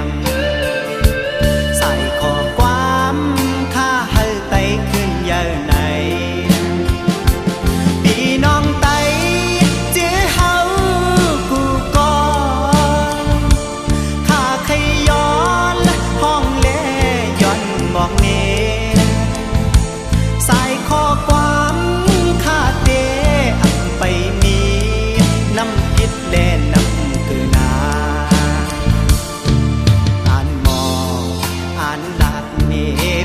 มใส่ข้อความข้าให้ไตขึ้นเยอะในพี่น้องไตเจ้าเฮากูก่อนข้าเคยย้อนห้องเล่ย้อนบอกเนใส่ข้อความข้าเตะไปมีน้ำพิษแลน้ำคือนาอ่านหมออ่านลาดเน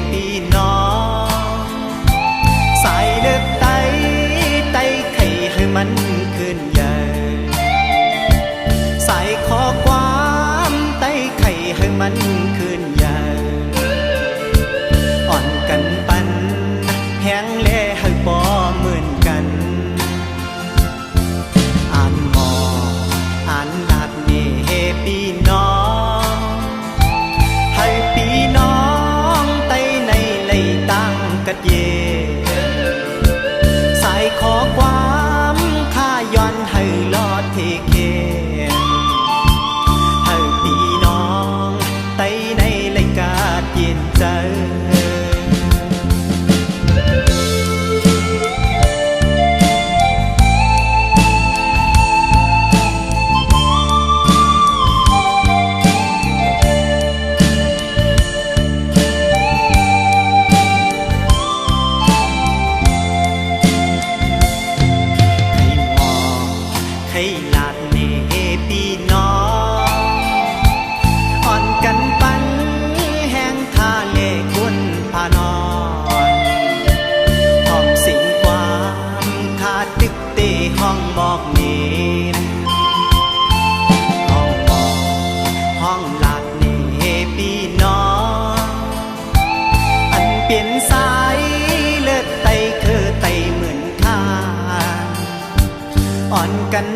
พี่น้องใส่เลือดไตไข่ให้มันขึ้นใหญ่ใส่ข้อความไตไข่ให้มันขึ้นใหญ่อ่อนกันปันแห้งเล่ให้ปอเหมือนกันอ่านหมออ่านลาดเนพี่น้องให้พี่น้องไตในเลยตั้งกัดเย่ใส่ข้อความข้าย้อนให้ลอดเทเคให้พี่น้องไตในเลยกาดเย็นใจให้ลาดเนพี่น้องอ่อนกันปันแห้งทาเลกุนพานอนห้องสิ่งความขาดตึกเตห้องบอกเนห้องบอกห้องลาดเนพี่น้องอันเปลี่ยนสายเลือดไตคือไตเหมือนข้าอ่อนกัน